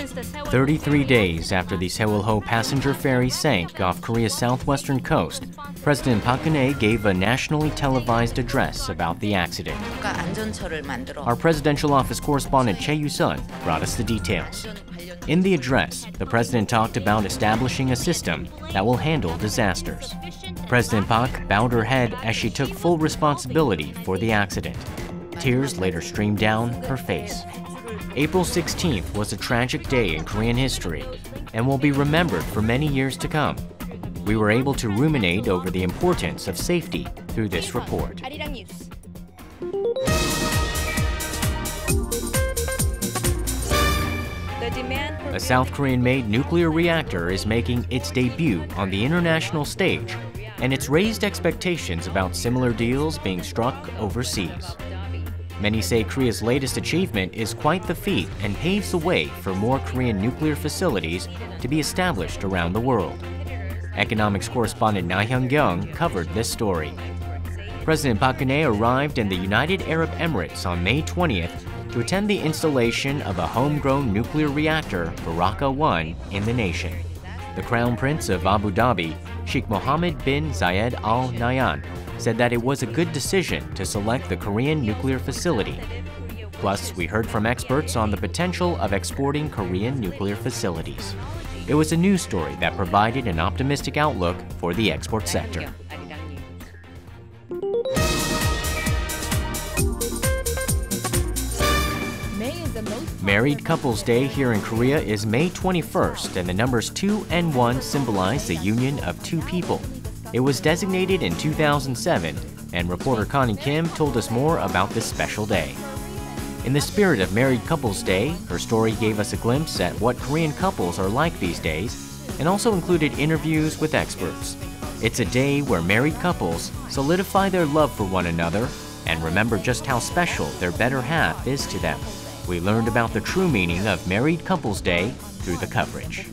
33 days after the Sewol-ho passenger ferry sank off Korea's southwestern coast, President Park Geun-hye gave a nationally televised address about the accident. Our presidential office correspondent Choi Yu-sun brought us the details. In the address, the president talked about establishing a system that will handle disasters. President Park bowed her head as she took full responsibility for the accident. Tears later streamed down her face. April 16th was a tragic day in Korean history and will be remembered for many years to come. We were able to ruminate over the importance of safety through this report. A South Korean-made nuclear reactor is making its debut on the international stage, and it's raised expectations about similar deals being struck overseas. Many say Korea's latest achievement is quite the feat and paves the way for more Korean nuclear facilities to be established around the world. Economics correspondent Na Hyung-kyung covered this story. President Park Geun-hye arrived in the United Arab Emirates on May 20th to attend the installation of a homegrown nuclear reactor, Barakah 1, in the nation. The Crown Prince of Abu Dhabi, Sheikh Mohammed bin Zayed Al Nahyan, said that it was a good decision to select the Korean nuclear facility. Plus, we heard from experts on the potential of exporting Korean nuclear facilities. It was a news story that provided an optimistic outlook for the export sector. Married Couples Day here in Korea is May 21st, and the numbers 2 and 1 symbolize the union of two people. It was designated in 2007, and reporter Connie Kim told us more about this special day. In the spirit of Married Couples Day, her story gave us a glimpse at what Korean couples are like these days, and also included interviews with experts. It's a day where married couples solidify their love for one another and remember just how special their better half is to them. We learned about the true meaning of Married Couples Day through the coverage.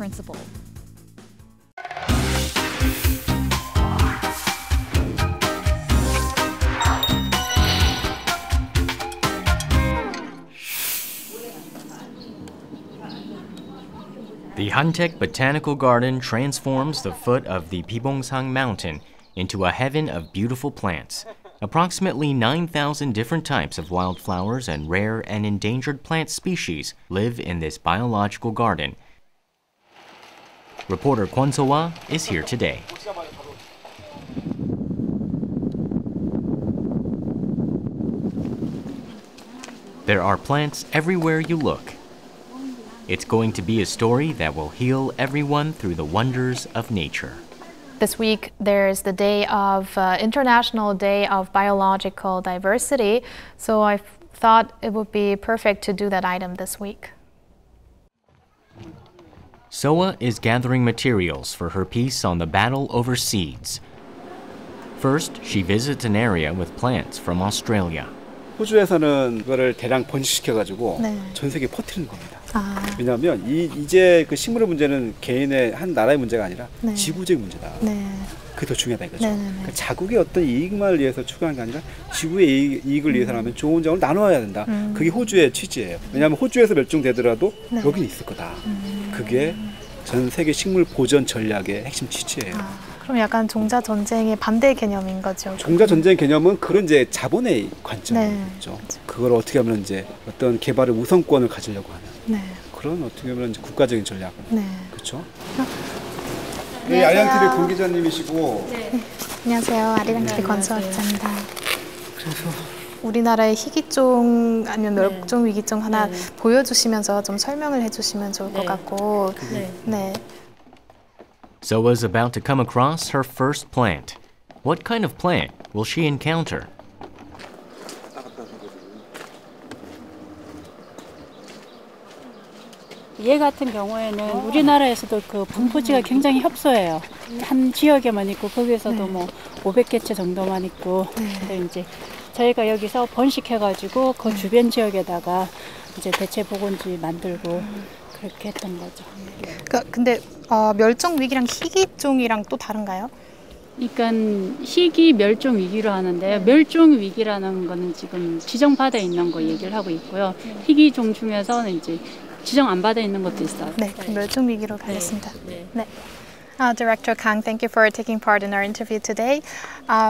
The Hantaek Botanical Garden transforms the foot of the Pibongsang Mountain into a heaven of beautiful plants. Approximately 9,000 different types of wildflowers and rare and endangered plant species live in this biological garden. Reporter Kwon So-hwa is here today. There are plants everywhere you look. It's going to be a story that will heal everyone through the wonders of nature. This week, there's the day of International Day of Biological Diversity, so I thought it would be perfect to do that item this week. So-hwa is gathering materials for her piece on the battle over seeds. First, she visits an area with plants from Australia. 호주에서는 그거를 대량 번식시켜가지고 전 세계에 퍼뜨리는 겁니다. 왜냐하면 이제 그 식물의 문제는 개인의 한 나라의 문제가 아니라 지구적 문제다. 그게 더 중요하다 이거죠. 그러니까 자국의 어떤 이익만을 위해서 추구하는 게 아니라 지구의 이익을 위해서라면 좋은 점을 나눠야 된다. 그게 호주의 취지예요. 왜냐하면 호주에서 멸종되더라도 여기는 있을 거다. 그게 전 세계 식물 보전 전략의 핵심 취지예요. 그럼 약간 종자 전쟁의 반대 개념인 거죠. 종자 전쟁 개념은 그런 이제 자본의 관점이죠. 그걸 어떻게 하면 이제 어떤 개발의 우선권을 가지려고 하는 그런 어떻게 보면 이제 국가적인 전략. 그렇죠? 네, 아리랑TV 권 기자님이시고. 안녕하세요. 아리랑TV 권수아 기자입니다. 그래서 우리나라의 희귀종 아니면 멸종 위기종 하나 보여주시면서 좀 설명을 해주시면 좋을 것 같고. So-hwa's about to come across her first plant. What kind of plant will she encounter? 얘 같은 경우에는 우리나라에서도 그 분포지가 굉장히 협소해요. 한 지역에만 있고 거기에서도 뭐 500개 채 정도만 있고. 근데 이제 저희가 여기서 번식해가지고 그 주변 지역에다가 이제 대체 보건지 만들고 그렇게 했던 거죠. 근데 멸종 위기랑 희귀종이랑 또 다른가요? 그러니까 희귀 멸종 위기로 하는데 멸종 위기라는 거는 지금 지정받아 있는 거 얘기를 하고 있고요. 희귀종 중에서는 이제 지정 안 받아 있는 것도 있어요. 네, 멸종 위기로 가겠습니다. 네. Director Kang, thank you for taking part in our interview today.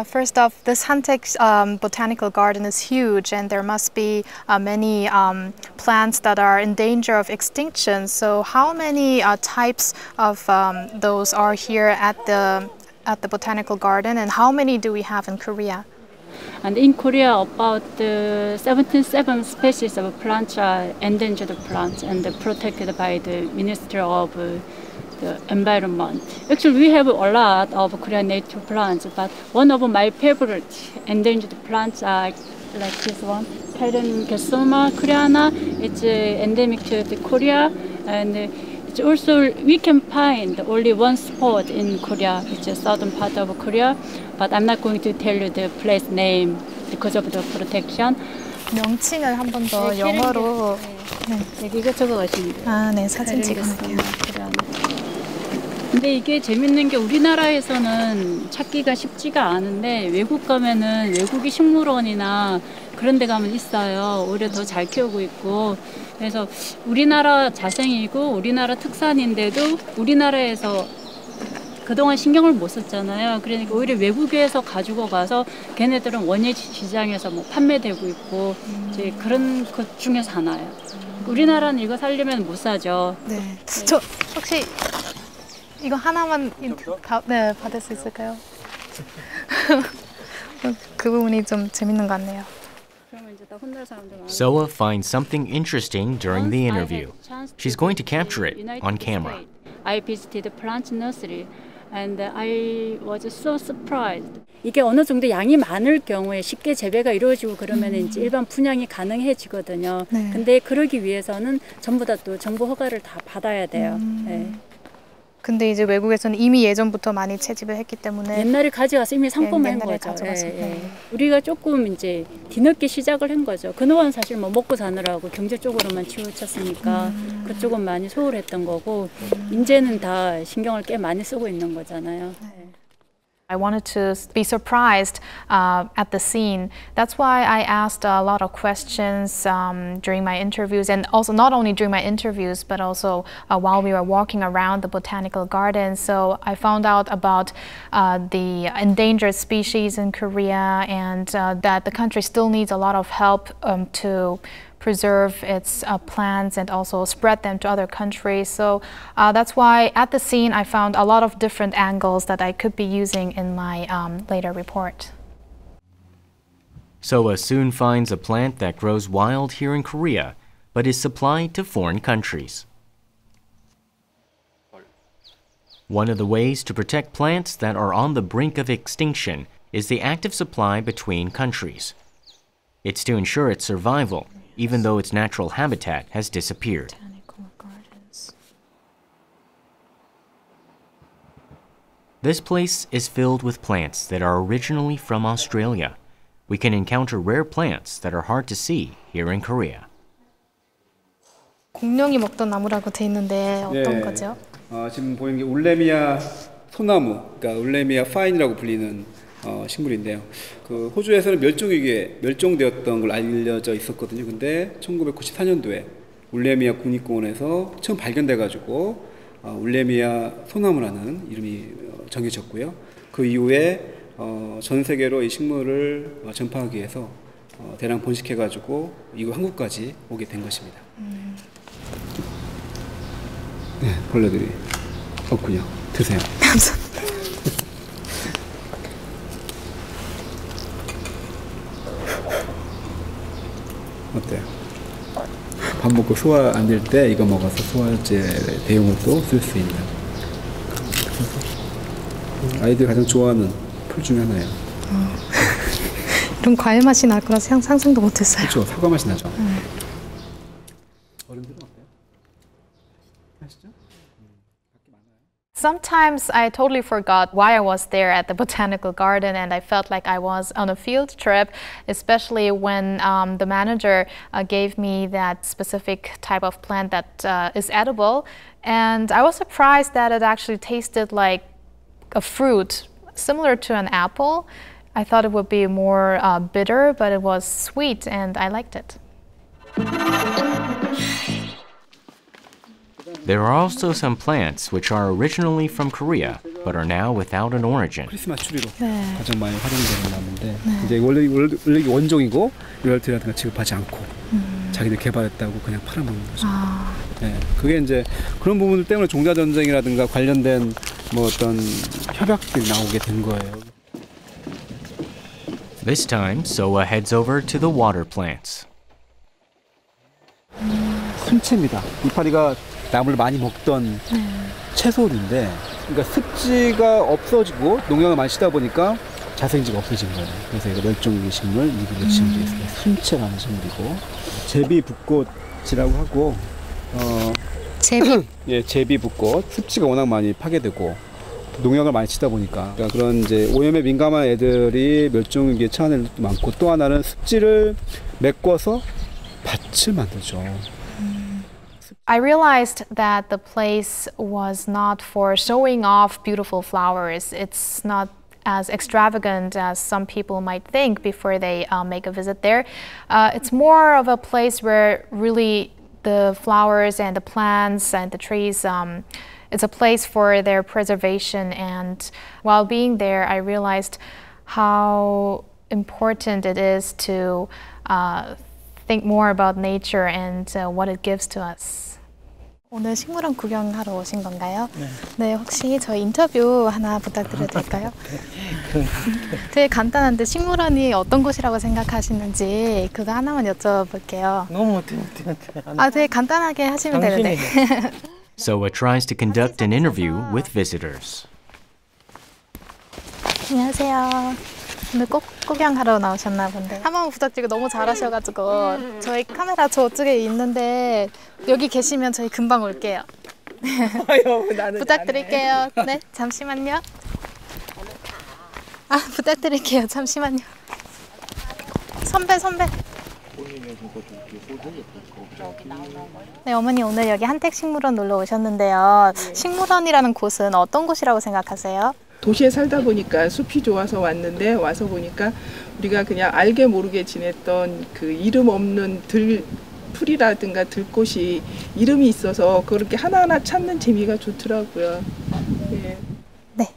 First off, this Hantek Botanical Garden is huge, and there must be many plants that are in danger of extinction. So how many types of those are here at the Botanical Garden, and how many do we have in Korea? And in Korea, about 77 species of plants are endangered plants and protected by the Ministry of the Environment. Actually, we have a lot of Korean native plants, but one of my favorite endangered plants are like this one, Parenchesoma koreana. It's endemic to Korea, and it's also we can find only one spot in Korea, which is southern part of Korea. But I'm not going to tell you the place name because of the protection. 명칭을 한 번 더 영어로. 여기가 적어가십니다. 네, 사진 찍어볼게요. 근데 이게 재밌는 게 우리나라에서는 찾기가 쉽지가 않은데 외국 가면은 외국의 식물원이나 그런 데 가면 있어요. 오히려 더 잘 키우고 있고. 그래서 우리나라 자생이고 우리나라 특산인데도 우리나라에서 그동안 신경을 못 썼잖아요. 그러니까 오히려 외국에서 가지고 가서 걔네들은 원예 시장에서 뭐 판매되고 있고 이제 그런 것 중에서 하나예요. 우리나라는 이거 살려면 못 사죠. 네. 저 혹시 이거 하나만 받을 수 있을까요? 그 부분이 좀 재밌는 것 같네요. Soa finds something interesting during the interview. She's going to capture it on camera. I visited the plant nursery and I was so surprised. 이게 어느 정도 양이 많을 경우에 쉽게 재배가 이루어지고 그러면 이제 일반 분양이 가능해지거든요. 네. 근데 그러기 위해서는 전부 다 또 정부 허가를 다 받아야 돼요. 네. 근데 이제 외국에서는 이미 예전부터 많이 채집을 했기 때문에 옛날에 가져가서 이미 상품화한 거죠. 우리가 조금 이제 뒤늦게 시작을 한 거죠. 그동안 사실 뭐 먹고 사느라고 경제 쪽으로만 치우쳤으니까 그쪽은 많이 소홀했던 거고 이제는 다 신경을 꽤 많이 쓰고 있는 거잖아요. I wanted to be surprised at the scene. That's why I asked a lot of questions during my interviews, and also not only during my interviews, but also while we were walking around the botanical garden. So I found out about the endangered species in Korea, and that the country still needs a lot of help to preserve its plants and also spread them to other countries. So that's why at the scene I found a lot of different angles that I could be using in my later report. Soa soon finds a plant that grows wild here in Korea, but is supplied to foreign countries. One of the ways to protect plants that are on the brink of extinction is the active supply between countries. It's to ensure its survival, even though its natural habitat has disappeared. This place is filled with plants that are originally from Australia. We can encounter rare plants that are hard to see here in Korea. 공룡이 먹던 나무라고 돼 있는데 어떤 거죠? 지금 보이는 게 울레미아 소나무, 그러니까 울레미아 파인이라고 불리는 식물인데요. 그 호주에서는 멸종위기에 멸종되었던 걸 알려져 있었거든요. 근데 1994년도에 울레미아 국립공원에서 처음 발견돼가지고 울레미아 소나무라는 이름이 정해졌고요. 그 이후에 전 세계로 이 식물을 전파하기 위해서 대량 번식해가지고 이거 한국까지 오게 된 것입니다. 네, 벌레들이 없군요. 드세요. 감사합니다. 어때요? 밥 먹고 소화 안 될 때 이거 먹어서 소화제 대용으로도 쓸 수 있는. 아이들이 가장 좋아하는 풀 중에 하나예요. 이런 과일 맛이 날 거라 상상도 못했어요. 그렇죠. 사과 맛이 나죠. 어른들은 어때요? 맛있죠? Sometimes I totally forgot why I was there at the botanical garden, and I felt like I was on a field trip, especially when the manager gave me that specific type of plant that is edible. And I was surprised that it actually tasted like a fruit, similar to an apple. I thought it would be more bitter, but it was sweet, and I liked it. There are also some plants which are originally from Korea, but are now without an origin. 크리스마스 추리로 가장 많이 활용되는 나무인데 이제 원래 원종이고 로열티라든가 지급하지 않고 자기들 개발했다고 그냥 팔아먹는 거죠. 네, 그게 이제 그런 부분들 때문에 종자 전쟁이라든가 관련된 뭐 어떤 협약들이 나오게 된 거예요. This time, Soa heads over to the water plants. 순채입니다. 이파리가 나무를 많이 먹던 채소인데, 그러니까 습지가 없어지고 농약을 많이 쓰다 보니까 자생지가 없어진 거예요. 그래서 이거 멸종위기 식물 2급으로 지정되어 있습니다. 순채라는 식물이고 제비붓꽃이라고 하고 예, 제비붓꽃. 습지가 워낙 많이 파괴되고 농약을 많이 치다 보니까 그러니까 그런 이제 오염에 민감한 애들이 멸종위기에 처한 애들도 많고 또 하나는 습지를 메꿔서 밭을 만들죠. I realized that the place was not for showing off beautiful flowers. It's not as extravagant as some people might think before they make a visit there. It's more of a place where really the flowers and the plants and the trees, it's a place for their preservation. And while being there, I realized how important it is to think more about nature and what it gives to us. 오늘 식물원 구경하러 오신 건가요? 네, 혹시 저희 인터뷰 하나 부탁드려도 될까요? 되게 간단한데 식물원이 어떤 곳이라고 생각하시는지 그거 하나만 여쭤볼게요. 너무 되게 간단하게 하시면 되는데. Soa tries to conduct an interview with visitors. 안녕하세요. 오늘 꼭 구경하러 나오셨나 본데 한 번 부탁드리고 너무 잘하셔가지고 저희 카메라 저쪽에 있는데 여기 계시면 저희 금방 올게요. 부탁드릴게요. 네, 잠시만요. 부탁드릴게요. 잠시만요. 선배. 네, 어머니 오늘 여기 한택식물원 놀러 오셨는데요. 식물원이라는 곳은 어떤 곳이라고 생각하세요? 도시에 살다 보니까 숲이 좋아서 왔는데 와서 보니까 우리가 그냥 알게 모르게 지냈던 그 이름 없는 풀이라든가 들꽃이 이름이 있어서 그렇게 하나하나 찾는 재미가 좋더라고요. 네. 네,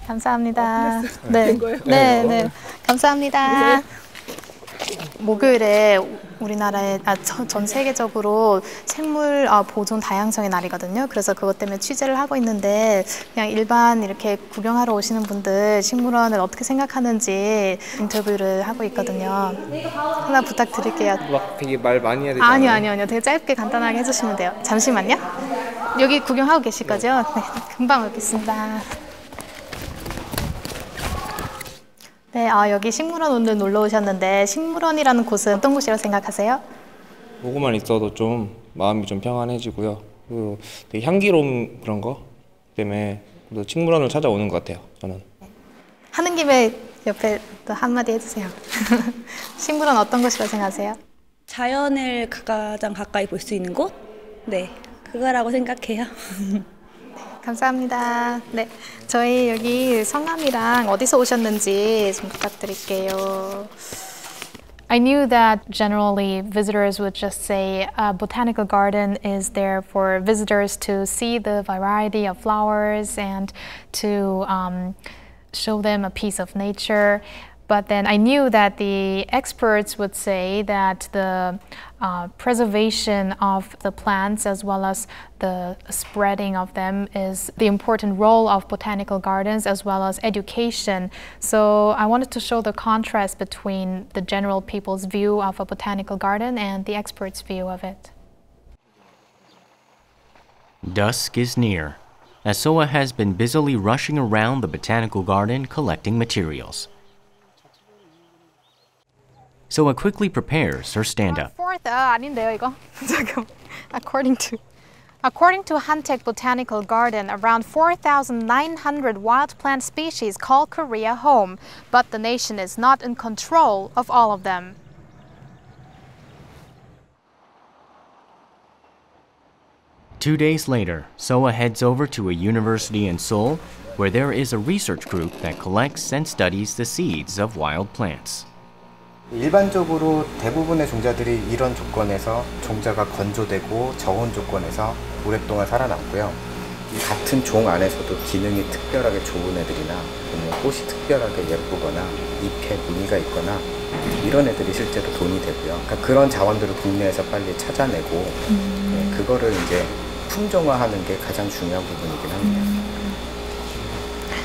감사합니다. 된 거예요? 네, 감사합니다. 목요일에 우리나라에 전 세계적으로 생물 보존 다양성의 날이거든요. 그래서 그것 때문에 취재를 하고 있는데 그냥 일반 이렇게 구경하러 오시는 분들 식물원을 어떻게 생각하는지 인터뷰를 하고 있거든요. 하나 부탁드릴게요. 막 되게 말 많이 해야 되지 않아요? 아니요. 되게 짧게 간단하게 해주시면 돼요. 잠시만요. 여기 구경하고 계실 거죠? 네, 금방 오겠습니다. 네, 여기 식물원 오늘 놀러 오셨는데 식물원이라는 곳은 어떤 곳이라고 생각하세요? 보고만 있어도 좀 마음이 좀 평안해지고요. 그리고 되게 향기로운 그런 거 때문에 식물원을 찾아오는 것 같아요, 저는. 하는 김에 옆에 또 한마디 해주세요. 식물원 어떤 곳이라고 생각하세요? 자연을 가장 가까이 볼 수 있는 곳? 네, 그거라고 생각해요. 감사합니다. 네, 저희 여기 성함이랑 어디서 오셨는지 좀 부탁드릴게요. I knew that generally visitors would just say a botanical garden is there for visitors to see the variety of flowers and to show them a piece of nature. But then I knew that the experts would say that the preservation of the plants as well as the spreading of them is the important role of botanical gardens as well as education. So I wanted to show the contrast between the general people's view of a botanical garden and the experts' view of it. Dusk is near, as Soa has been busily rushing around the botanical garden collecting materials. Soa quickly prepares her stand-up. 아닌데요, 이거. 잠깐만. According to Hantaek Botanical Garden, around 4,900 wild plant species call Korea home, but the nation is not in control of all of them. Two days later, Soa heads over to a university in Seoul, where there is a research group that collects and studies the seeds of wild plants. 일반적으로 대부분의 종자들이 이런 조건에서 종자가 건조되고 저온 조건에서 오랫동안 살아남고요. 이 같은 종 안에서도 기능이 특별하게 좋은 애들이나 아니면 꽃이 특별하게 예쁘거나 잎에 무늬가 있거나 이런 애들이 실제로 돈이 되고요. 그러니까 그런 자원들을 국내에서 빨리 찾아내고 네, 그거를 이제 품종화하는 게 가장 중요한 부분이긴 합니다.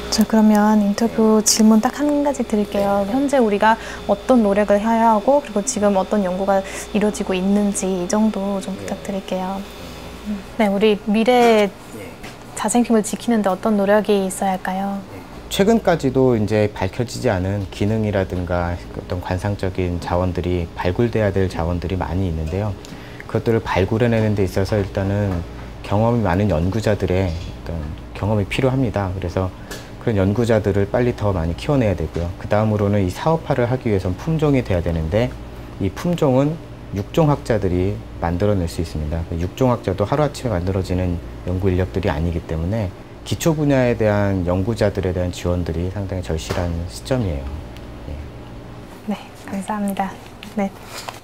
저 그러면 인터뷰 질문 딱 한 가지 드릴게요. 현재 우리가 어떤 노력을 해야 하고 그리고 지금 어떤 연구가 이루어지고 있는지 이 정도 좀 부탁드릴게요. 네, 우리 미래 자생심을 지키는데 어떤 노력이 있어야 할까요? 최근까지도 이제 밝혀지지 않은 기능이라든가 어떤 관상적인 자원들이 발굴돼야 될 자원들이 많이 있는데요. 그것들을 발굴해내는 데 있어서 일단은 경험이 많은 연구자들의 어떤 경험이 필요합니다. 그래서 그런 연구자들을 빨리 더 많이 키워내야 되고요. 그 다음으로는 이 사업화를 하기 위해서는 품종이 돼야 되는데 이 품종은 육종학자들이 만들어낼 수 있습니다. 육종학자도 하루아침에 만들어지는 연구 인력들이 아니기 때문에 기초 분야에 대한 연구자들에 대한 지원들이 상당히 절실한 시점이에요. 네, 감사합니다. 네.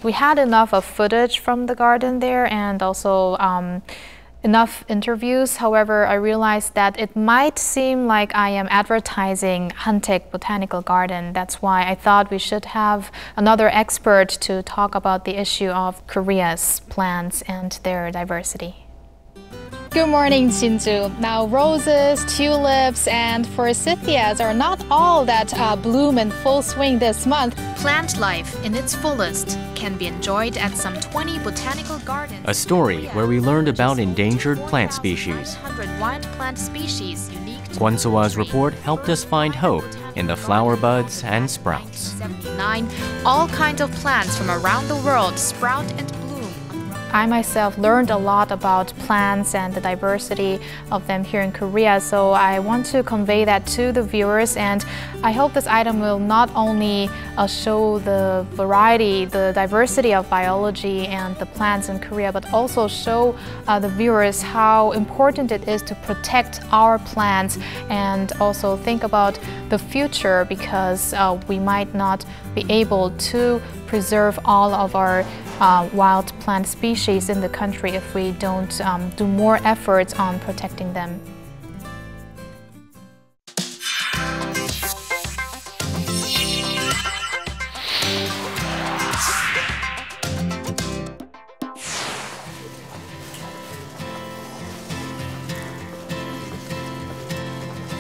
We had enough of footage from the garden there and also enough interviews. However, I realized that it might seem like I am advertising Hantaek Botanical Garden. That's why I thought we should have another expert to talk about the issue of Korea's plants and their diversity. Good morning, Jinju. Now, roses, tulips, and forsythias are not all that bloom in full swing this month. Plant life in its fullest can be enjoyed at some 20 botanical gardens. A story where we learned about endangered plant species. 100 wild plant species unique to Kwon So-a's report helped us find hope in the flower buds and sprouts. 79, all kinds of plants from around the world sprout and bloom. I myself learned a lot about plants and the diversity of them here in Korea, so I want to convey that to the viewers, and I hope this item will not only show the variety, the diversity of biology and the plants in Korea, but also show the viewers how important it is to protect our plants and also think about the future, because we might not be able to preserve all of our wild plant species in the country if we don't do more efforts on protecting them.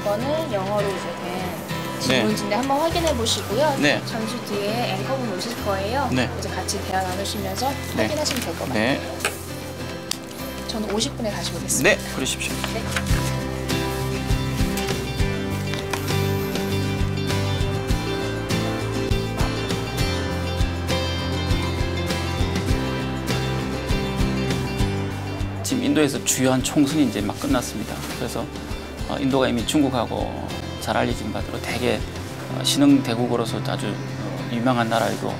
이거는 영어로 이제 질문지인데 한번 확인해 보시고요. 네. 잠시 뒤에 앵커분 오실 거예요. 네. 이제 같이 대화 나누시면서 확인하시면 될 것 같아요. 네. 저는 50분에 다시 오겠습니다. 네, 그러십시오. 네. 지금 인도에서 주요한 총선이 이제 막 끝났습니다. 그래서 인도가 이미 중국하고 잘 알려진 바대로 되게 신흥 대국으로서 아주 유명한 나라이고,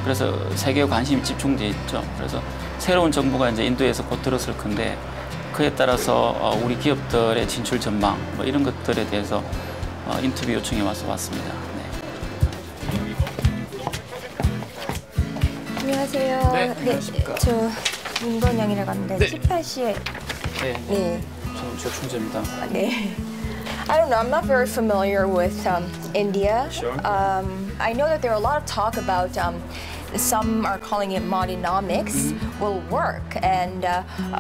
그래서 세계에 관심이 집중돼 있죠. 그래서 새로운 정부가 이제 인도에서 곧 들었을 건데, 그에 따라서 우리 기업들의 진출 전망 뭐 이런 것들에 대해서 인터뷰 요청이 와서 왔습니다. 네. 안녕하세요. 네, 안녕하십니까. 저 문건영이라고 하는데 네. 18시에 네. 저 충재입니다. 네. I don't know. I'm not very familiar with India. Sure. I know that there are a lot of talk about some are calling it Modenomics will work. And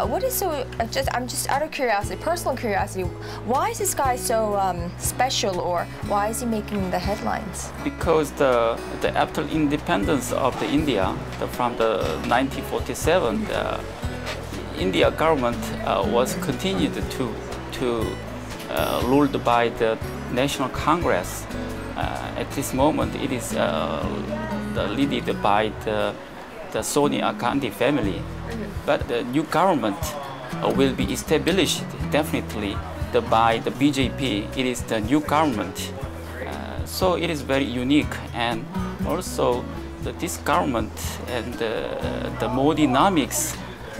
what is so? I'm just out of curiosity, personal curiosity. Why is this guy so special, or why is he making the headlines? Because after independence of the India from the 1947, the India government was continued to ruled by the National Congress. At this moment, it is led by the Sonia Gandhi family. But the new government will be established definitely by the BJP. It is the new government. So it is very unique, and also this government and the Modenomics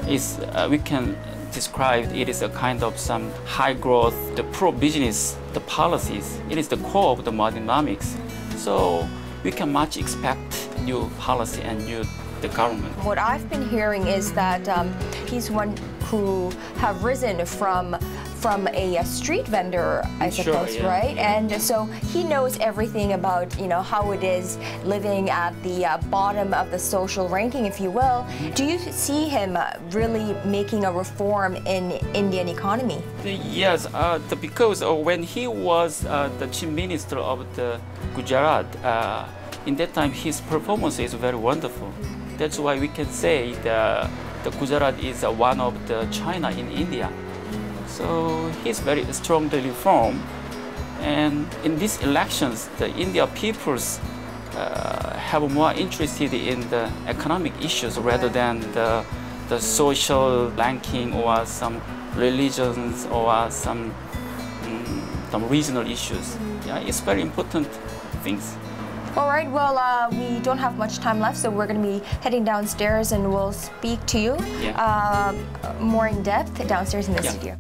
is we can describe it is a kind of some high growth, the pro-business, the policies. It is the core of the Modenomics. So we can much expect new policy and new the government. What I've been hearing is that he's one who have risen from a street vendor, I suppose, Sure, yeah. right? And so he knows everything about, you know, how it is living at the bottom of the social ranking, if you will. Do you see him really making a reform in Indian economy? Yes, because when he was the chief minister of the Gujarat, in that time his performance is very wonderful. That's why we can say the Gujarat is one of the China in India. So he's very strongly reformed. And in these elections, the India peoples have more interested in the economic issues rather than the social ranking or some religions or some regional issues. Yeah, it's very important things. All right, well, we don't have much time left, so we're going to be heading downstairs and we'll speak to you more in depth downstairs in the studio.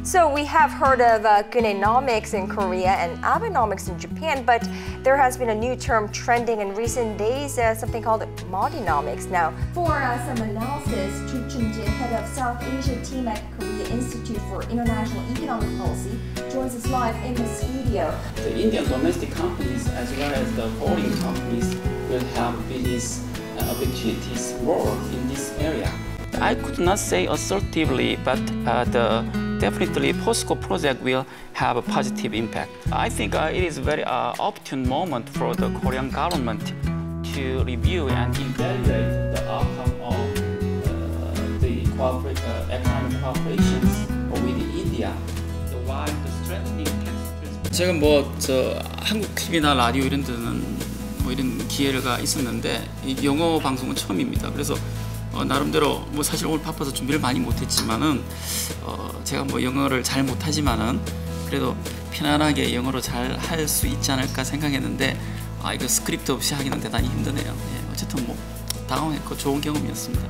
So we have heard of Guineanomics in Korea and Abenomics in Japan, but there has been a new term trending in recent days, something called Modinomics. Now, for some analysis, Chu Chun-jin, head of South Asia team at Korea Institute for International Economic Policy, joins us live in the studio. The Indian domestic companies as well as the foreign companies will have business opportunities more in this area. I could not say assertively, but definitely POSCO project will have a positive impact. I think it is a very opportune moment for the Korean government to review and evaluate the outcome of the economic cooperations with India. While the strengthening 제가 한국 TV나 라디오 이런 데는 이런 기회가 있었는데 영어 방송은 처음입니다. 그래서 나름대로 사실 오늘 바빠서 준비를 많이 못했지만은 제가 영어를 잘 못하지만은 그래도 편안하게 영어로 잘 할 수 있지 않을까 생각했는데 이거 스크립트 없이 하기는 대단히 힘드네요. 예, 어쨌든 당황했고 좋은 경험이었습니다.